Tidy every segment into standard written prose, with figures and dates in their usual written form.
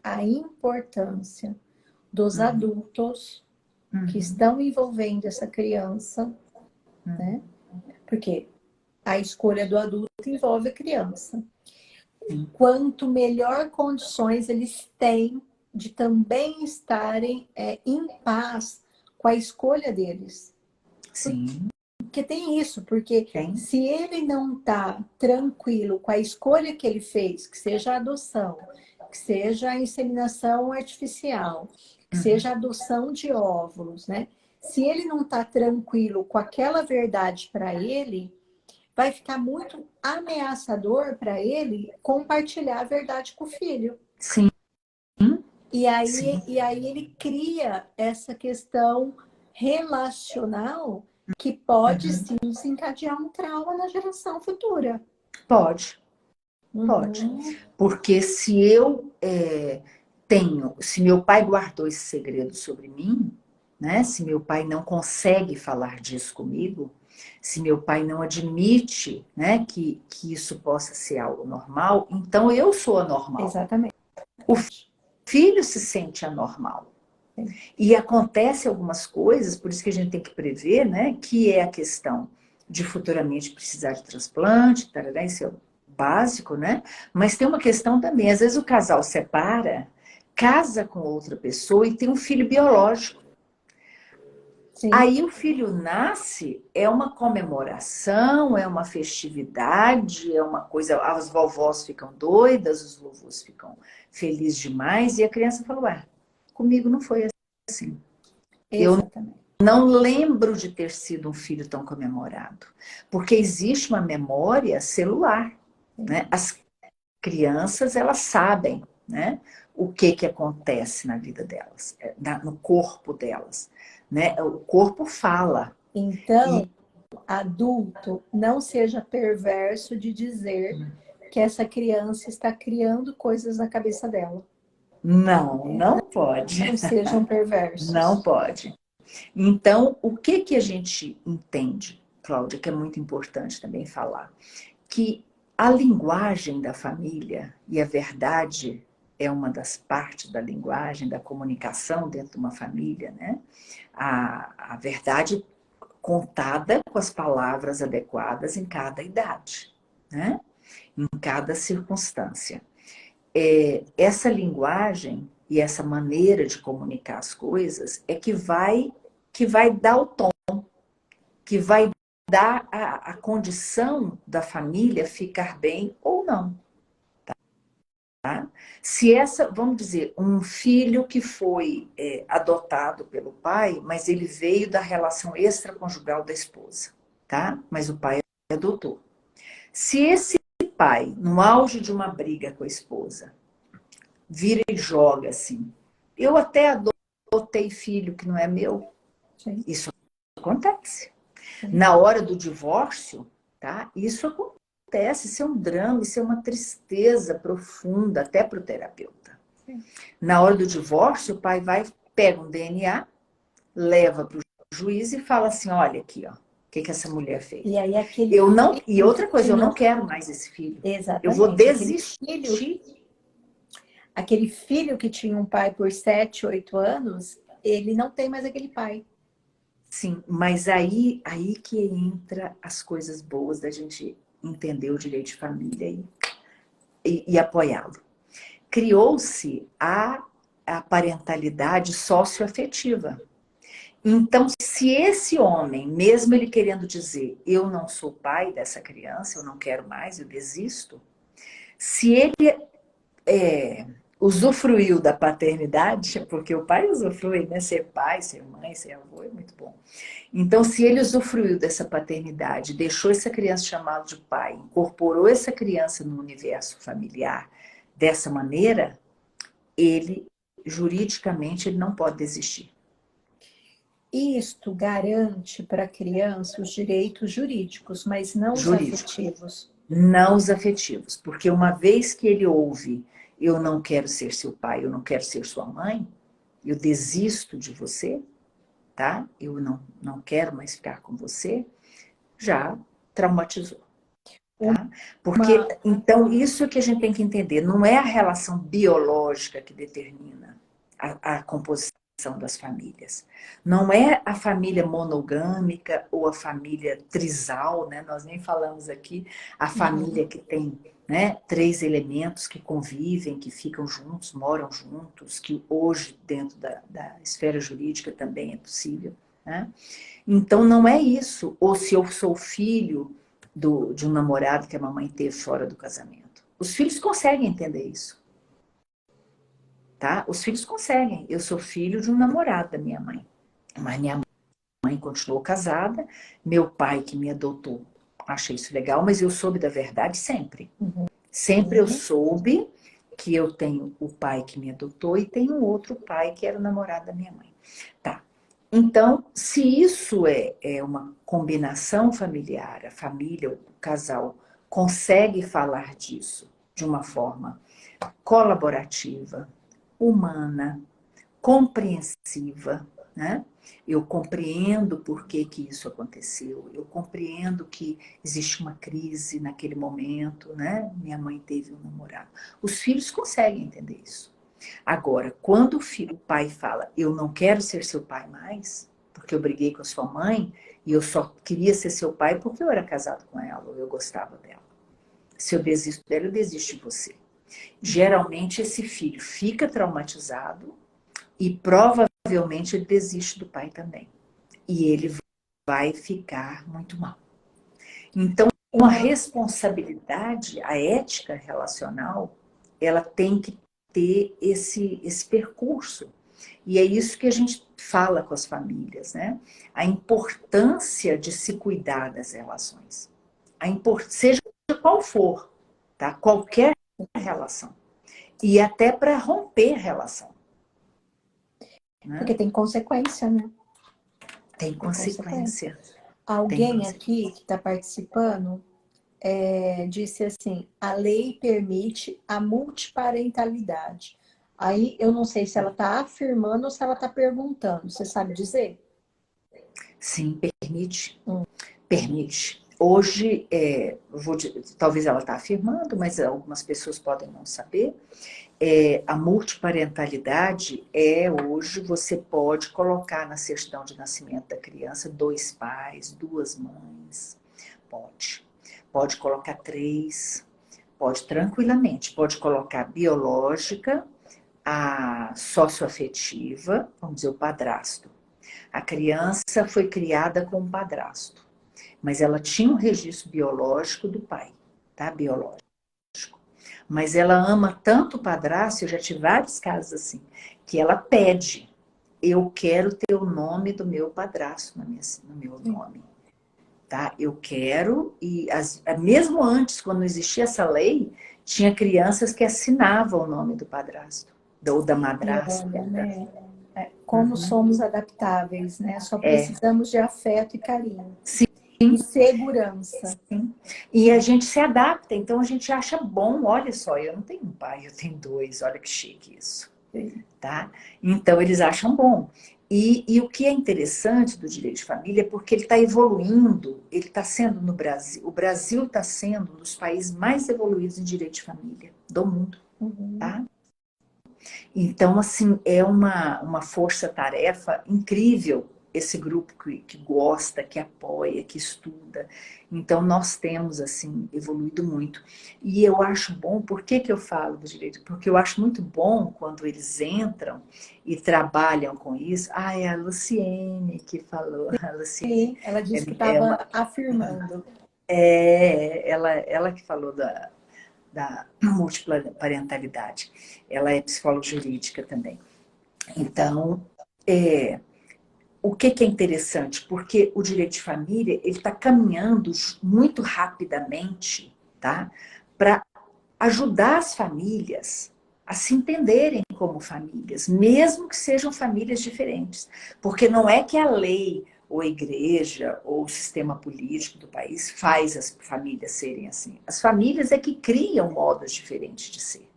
a importância dos Uhum. adultos que Uhum. estão envolvendo essa criança, né? Porque a escolha do adulto envolve a criança. Sim. Quanto melhor condições eles têm de também estarem em paz com a escolha deles. Sim. Porque tem isso, porque Tem. se ele não está tranquilo com a escolha que ele fez, que seja a adoção, que seja a inseminação artificial, que seja a adoção de óvulos, né? Se ele não está tranquilo com aquela verdade para ele, vai ficar muito ameaçador para ele compartilhar a verdade com o filho. Sim. Sim. E aí ele cria essa questão relacional que pode sim desencadear um trauma na geração futura. Pode. Pode. Uhum. Porque se eu se meu pai guardou esse segredo sobre mim, né? Se meu pai não consegue falar disso comigo, se meu pai não admite, né, que isso possa ser algo normal, então eu sou anormal. Exatamente. O filho se sente anormal. Sim. E acontece algumas coisas, por isso que a gente tem que prever, né, que é a questão de futuramente precisar de transplante, tarará, isso é o básico, né? Mas tem uma questão também, às vezes o casal separa, casa com outra pessoa e tem um filho biológico. Sim. Aí o filho nasce, é uma comemoração, é uma festividade, é uma coisa, as vovós ficam doidas, os vovôs ficam felizes demais, e a criança fala, ué, comigo não foi assim. Eu Exatamente. não lembro de ter sido um filho tão comemorado, porque existe uma memória celular, né? As crianças, elas sabem, né, o que acontece na vida delas, no corpo delas, né? O corpo fala. Então, adulto, não seja perverso de dizer que essa criança está criando coisas na cabeça dela. Não, não pode. Não sejam Não perversos. pode. Então, o que a gente entende, Cláudia, que é muito importante também falar? Que a linguagem da família, e a verdade é uma das partes da linguagem, da comunicação dentro de uma família, né? A verdade contada com as palavras adequadas em cada idade, né? Em cada circunstância. Essa linguagem e essa maneira de comunicar as coisas é que vai dar o tom, que vai dar a condição da família ficar bem ou não. Tá? Se vamos dizer, um filho que foi adotado pelo pai, mas ele veio da relação extraconjugal da esposa, tá? Mas o pai adotou. Se esse pai, no auge de uma briga com a esposa, vira e joga assim, eu até adotei filho que não é meu, Sim. isso acontece. Sim. Na hora do divórcio, tá? Isso acontece, isso é um drama, isso é uma tristeza profunda, até para o terapeuta. Sim. Na hora do divórcio, o pai vai, pega um DNA, leva para o juiz e fala assim, olha aqui, ó, o que essa mulher fez. E aí aquele Eu não, e filho outra coisa, eu não quero mais esse filho. Eu vou exatamente, desistir. aquele filho que tinha um pai por 7, 8 anos, ele não tem mais aquele pai. Sim, mas aí que entra as coisas boas da gente entender o direito de família e apoiá-lo. Criou-se a parentalidade socioafetiva. Então, se esse homem, mesmo ele querendo dizer, eu não sou pai dessa criança, eu não quero mais, eu desisto, se ele usufruiu da paternidade, porque o pai usufrui, né? Ser pai, ser mãe, ser avô é muito bom. Então, se ele usufruiu dessa paternidade, deixou essa criança chamada de pai, incorporou essa criança no universo familiar dessa maneira, ele, juridicamente, ele não pode desistir. Isto garante para a criança os direitos jurídicos, mas não os Jurídico. afetivos. Não os afetivos, porque uma vez que ele ouve, eu não quero ser seu pai, eu não quero ser sua mãe, eu desisto de você, tá? Eu não quero mais ficar com você, já traumatizou. Tá? Porque, então, isso que a gente tem que entender, não é a relação biológica que determina a composição das famílias. Não é a família monogâmica ou a família trisal, né? Nós nem falamos aqui a família que tem, né, 3 elementos que convivem, que ficam juntos, moram juntos, que hoje dentro da esfera jurídica também é possível, né? Então não é isso, ou se eu sou filho de um namorado que a mamãe teve fora do casamento. Os filhos conseguem entender isso. Tá? Os filhos conseguem. Eu sou filho de um namorado da minha mãe. Mas minha mãe continuou casada. Meu pai que me adotou, achei isso legal, mas eu soube da verdade sempre. Sempre eu soube que eu tenho o pai que me adotou e tenho outro pai que era o namorado da minha mãe. Tá. Então, se isso é uma combinação familiar, a família, o casal consegue falar disso de uma forma colaborativa, humana, compreensiva, né? Eu compreendo por que isso aconteceu, eu compreendo que existe uma crise naquele momento, né? Minha mãe teve um namorado. Os filhos conseguem entender isso. Agora, quando o pai fala, eu não quero ser seu pai mais, porque eu briguei com a sua mãe e eu só queria ser seu pai porque eu era casado com ela ou eu gostava dela. Se eu desisto dela, eu desisto de você. Geralmente esse filho fica traumatizado e provavelmente ele desiste do pai também. E ele vai ficar muito mal. Então, a responsabilidade, a ética relacional, ela tem que ter esse percurso. E é isso que a gente fala com as famílias, né? A importância de se cuidar das relações. Seja qual for, tá? Qualquer relação. E até para romper relação. Né? Porque tem consequência, né? Tem consequência. Alguém aqui que está participando disse assim, a lei permite a multiparentalidade. Aí eu não sei se ela está afirmando ou se ela está perguntando. Você sabe dizer? Sim, permite. Permite. Hoje, talvez ela está afirmando, mas algumas pessoas podem não saber. A multiparentalidade hoje você pode colocar na certidão de nascimento da criança 2 pais, 2 mães. Pode colocar 3, pode tranquilamente. Pode colocar biológica, a socioafetiva, vamos dizer, o padrasto. A criança foi criada com um padrasto, mas ela tinha um registro biológico do pai, tá? Biológico. Mas ela ama tanto o padrasto, eu já tive vários casos assim, que ela pede, eu quero ter o nome do meu padrasto no meu nome. Tá? Eu quero, e mesmo antes, quando existia essa lei, tinha crianças que assinavam o nome do padrasto, ou da madrasta. Olha, né? Como somos adaptáveis, né? Só precisamos de afeto e carinho. Sim. E segurança. Sim. E a gente se adapta, então a gente acha bom, olha só, eu não tenho um pai, eu tenho 2, olha que chique isso. Tá? Então eles acham bom. E o que é interessante do direito de família é porque ele está evoluindo, ele está sendo no Brasil, o Brasil está sendo um dos países mais evoluídos em direito de família do mundo. Tá? Então, assim, é uma força-tarefa incrível esse grupo que gosta, que apoia, que estuda. Então, nós temos, assim, evoluído muito. E eu acho bom, por que eu falo do direito? Porque eu acho muito bom quando eles entram e trabalham com isso. Ah, é a Luciene que falou. A Luciene, sim, ela disse que estava afirmando. Ela que falou da multiparentalidade. Ela é psicóloga jurídica também. Então, o que é interessante? Porque o direito de família ele está caminhando muito rapidamente, tá? Para ajudar as famílias a se entenderem como famílias, mesmo que sejam famílias diferentes. Porque não é que a lei, ou a igreja, ou o sistema político do país faz as famílias serem assim. As famílias é que criam modos diferentes de ser.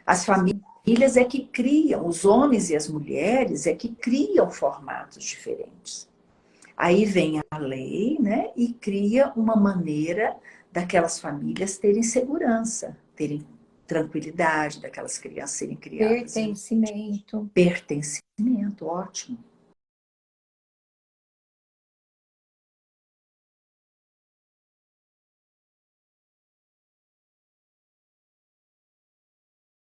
As famílias é que criam, os homens e as mulheres é que criam formatos diferentes. Aí vem a lei, né, e cria uma maneira daquelas famílias terem segurança, terem tranquilidade, daquelas crianças serem criadas. Pertencimento. Pertencimento, ótimo.